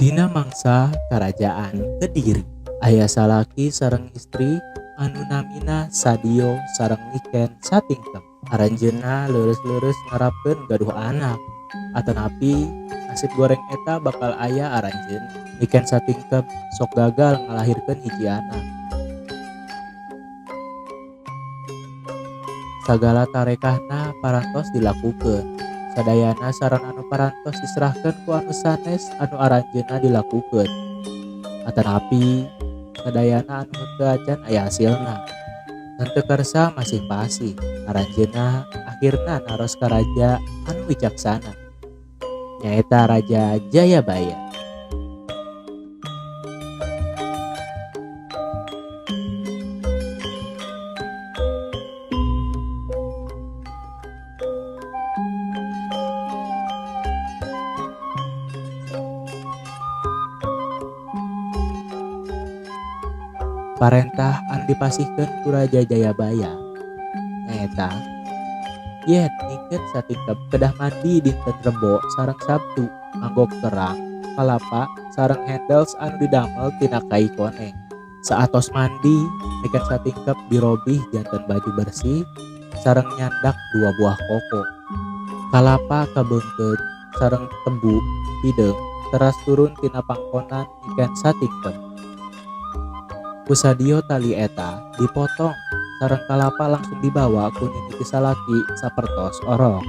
Dina mangsa Kerajaan Kediri aya salaki sareng istri anu namina Sadio sareng Niken satingkem. Aranjeunna leurus-leurus ngarapkeun gaduh anak. Atanapi nasib goreng eta bakal aya aranjeun. Niken satingkem sok gagal ngalahirkeun hiji anak. Sagala tarekahna parantos dilakukeun. Sadayana sareng anu parantos diserahkeun ku anu sanes anu aranjeunna dilakukeun. Atanapi sadayana anu teu acan aya hasilna. Henteu karsa masih pasih. Aranjeunna akhirna naros ka raja anu wicaksana. Nyaeta Raja Jayabaya. Parentah anu dipasihkeun ku Raja Jayabaya nyaeta yen Niken satingkem kedah mandi dinten Rebo sareng Sabtu nganggo kerang, kalapa sareng handles anu didamel tina kai koneng. Saatos mandi, Niken satingkem dirobih janten baju bersih sareng nyandak 2 buah koko. Kalapa kabeungkeut sareng tebu pideung teras turun tina pangkonan Niken satingkem. Ku sadio tali eta dipotong sareng kalapa langsung dibawa ku nini ti salaki sapertos orok.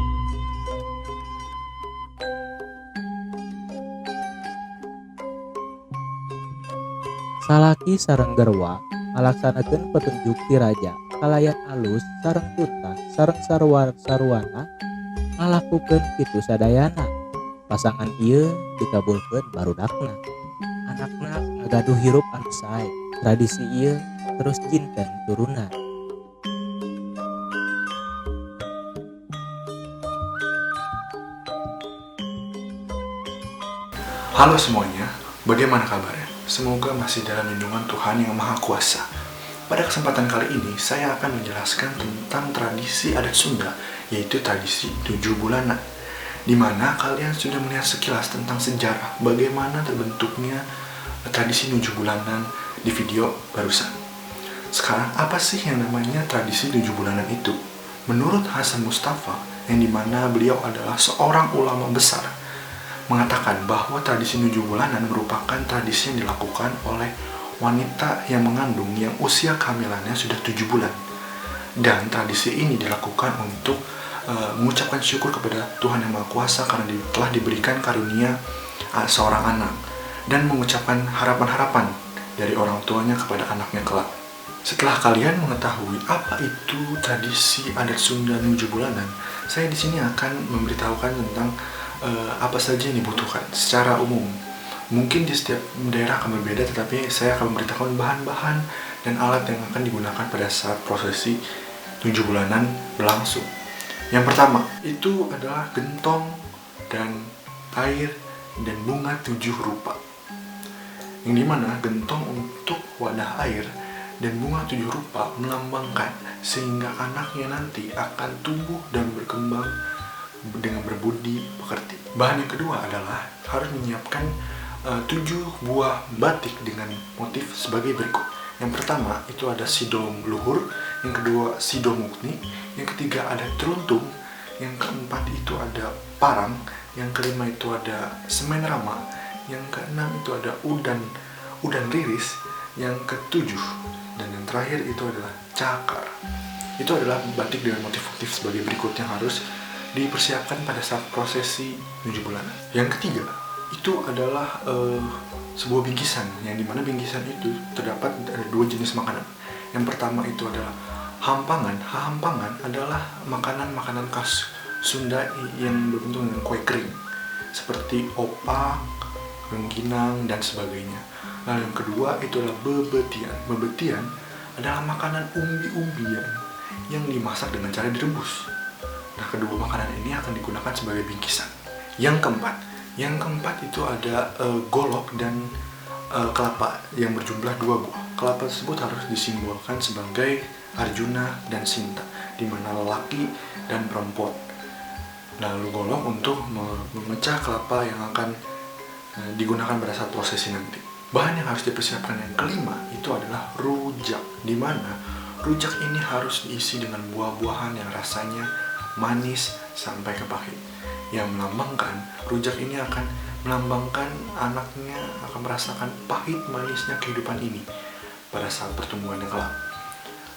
Salaki sareng gerwa ngalaksanakeun petunjuk ti raja kalayan alus sareng tuntas sareng sarua-saruana ngalakukeun kitu sadayana. Pasangan ieu dikabulkeun barudakna. Anakna ngagaduh hirup anu sae. Tradisi ieu terus jinten turunan. Halo semuanya, bagaimana kabarnya? Semoga masih dalam lindungan Tuhan yang Maha Kuasa. Pada kesempatan kali ini, saya akan menjelaskan tentang tradisi adat Sunda, yaitu tradisi 7 bulanan. Di mana kalian sudah melihat sekilas tentang sejarah bagaimana terbentuknya tradisi 7 bulanan di video barusan. Sekarang, apa sih yang namanya tradisi 7 bulanan itu? Menurut Hasan Mustafa, yang dimana beliau adalah seorang ulama besar, mengatakan bahwa tradisi 7 bulanan merupakan tradisi yang dilakukan oleh wanita yang mengandung yang usia kehamilannya sudah 7 bulan. Dan tradisi ini dilakukan untuk mengucapkan syukur kepada Tuhan Yang Maha Kuasa karena telah diberikan karunia seorang anak, dan mengucapkan harapan-harapan dari orang tuanya kepada anaknya kelak. Setelah kalian mengetahui apa itu tradisi adat Sunda 7 bulanan, saya di sini akan memberitahukan tentang apa saja yang dibutuhkan secara umum. Mungkin di setiap daerah akan berbeda, tetapi saya akan memberitahukan bahan-bahan dan alat yang akan digunakan pada saat prosesi 7 bulanan berlangsung. Yang pertama, itu adalah gentong dan air dan bunga 7 rupa. Yang dimana gentong untuk wadah air dan bunga 7 rupa melambangkan sehingga anaknya nanti akan tumbuh dan berkembang dengan berbudi pekerti. Bahan yang kedua adalah harus menyiapkan 7 buah batik dengan motif sebagai berikut. Yang pertama itu ada sidom luhur, yang kedua sidom mukni, yang ketiga ada teruntung, yang keempat itu ada parang, yang kelima itu ada semen rama, yang keenam itu ada udan riris, yang ketujuh dan yang terakhir itu adalah cakar. Itu adalah batik dengan motif-motif sebagai berikut yang harus dipersiapkan pada saat prosesi 7 bulanan. Yang ketiga itu adalah sebuah bingkisan, yang dimana bingkisan itu terdapat ada 2 jenis makanan. Yang pertama itu adalah hampangan. Hampangan adalah makanan-makanan khas Sunda yang berbentuk dengan kue kering seperti opak, rengginang dan sebagainya. Lalu yang kedua itu adalah bebetian. Bebetian adalah makanan umbi-umbian yang dimasak dengan cara direbus. Nah, kedua makanan ini akan digunakan sebagai bingkisan. Yang keempat itu ada golok dan kelapa yang berjumlah 2 buah. Kelapa tersebut harus disimbolkan sebagai Arjuna dan Sinta, di mana lelaki dan perempuan. Lalu golok untuk memecah kelapa yang akan digunakan pada saat prosesi nanti. Bahan yang harus dipersiapkan yang kelima itu adalah rujak, di mana rujak ini harus diisi dengan buah-buahan yang rasanya manis sampai ke pahit. Yang melambangkan, rujak ini akan melambangkan anaknya akan merasakan pahit manisnya kehidupan ini pada saat pertumbuhan yang kelak.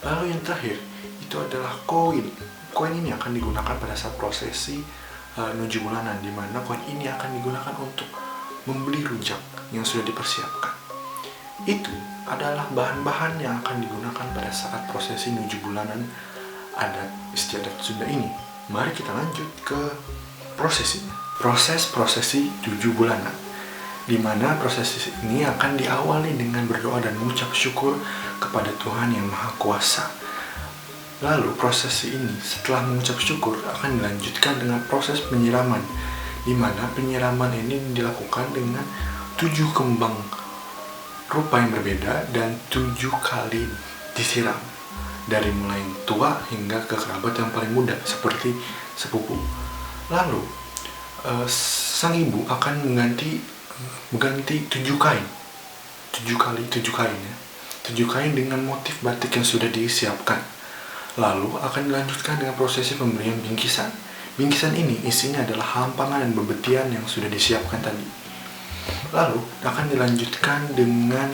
Lalu yang terakhir itu adalah koin. Koin ini akan digunakan pada saat prosesi nuju bulanan, di mana koin ini akan digunakan untuk membeli rujak yang sudah dipersiapkan. Itu adalah bahan-bahan yang akan digunakan pada saat prosesi nuju bulanan adat istiadat Sunda ini. Mari kita lanjut ke prosesinya. Proses prosesi tujuh bulanan, di mana prosesi ini akan diawali dengan berdoa dan mengucap syukur kepada Tuhan Yang Maha Kuasa. Lalu prosesi ini setelah mengucap syukur akan dilanjutkan dengan proses penyiraman, di mana penyiraman ini dilakukan dengan 7 kembang rupa yang berbeda dan 7 kali disiram, dari mulai yang tua hingga ke kerabat yang paling muda seperti sepupu. Lalu sang ibu akan mengganti 7 kain, 7 kali 7 kain ya, 7 kain dengan motif batik yang sudah disiapkan. Lalu akan dilanjutkan dengan prosesi pemberian bingkisan. Bingkisan ini isinya adalah hampangan dan bebetian yang sudah disiapkan tadi. Lalu akan dilanjutkan dengan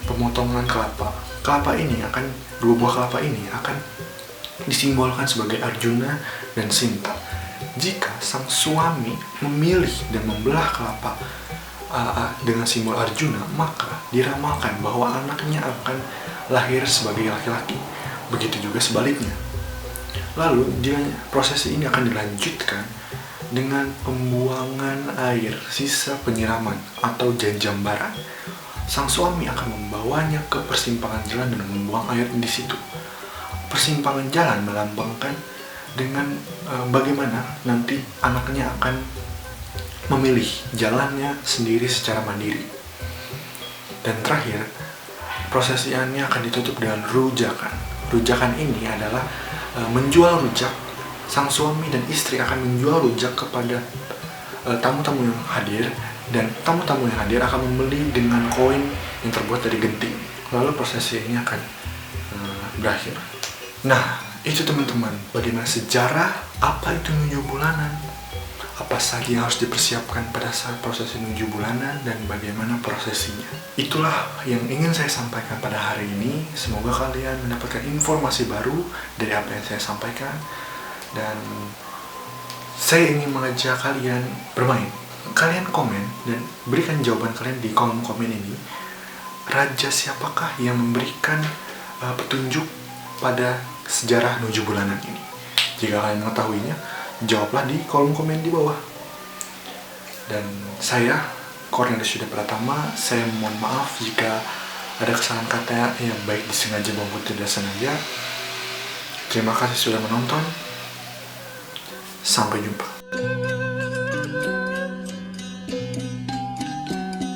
pemotongan kelapa. Kelapa ini akan, 2 buah kelapa ini akan disimbolkan sebagai Arjuna dan Sinta. Jika sang suami memilih dan membelah kelapa dengan simbol Arjuna, maka diramalkan bahwa anaknya akan lahir sebagai laki-laki. Begitu juga sebaliknya. Lalu prosesi ini akan dilanjutkan dengan pembuangan air sisa penyiraman atau janjambaran. Sang suami akan membawanya ke persimpangan jalan dan membuang air di situ. Persimpangan jalan melambangkan dengan bagaimana nanti anaknya akan memilih jalannya sendiri secara mandiri. Dan terakhir, prosesi ini akan ditutup dengan rujakan. Rujakan ini adalah menjual rujak. Sang suami dan istri akan menjual rujak kepada tamu-tamu yang hadir, dan tamu-tamu yang hadir akan membeli dengan koin yang terbuat dari genting. Lalu prosesi ini akan berakhir. Nah, itu teman-teman, bagaimana sejarah, apa itu nuju bulanan, apa saja yang harus dipersiapkan pada saat prosesi nuju bulanan, dan bagaimana prosesinya. Itulah yang ingin saya sampaikan pada hari ini. Semoga kalian mendapatkan informasi baru dari apa yang saya sampaikan, dan saya ingin mengajak kalian bermain. Kalian komen dan berikan jawaban kalian di kolom komen ini. Raja siapakah yang memberikan petunjuk pada sejarah nuju bulanan ini? Jika kalian mengetahuinya, jawablah di kolom komen di bawah. Dan saya, Cornelius Yuda Pratama, saya mohon maaf jika ada kesalahan kata yang baik disengaja maupun tidak sengaja. Terima kasih sudah menonton. Sampai jumpa.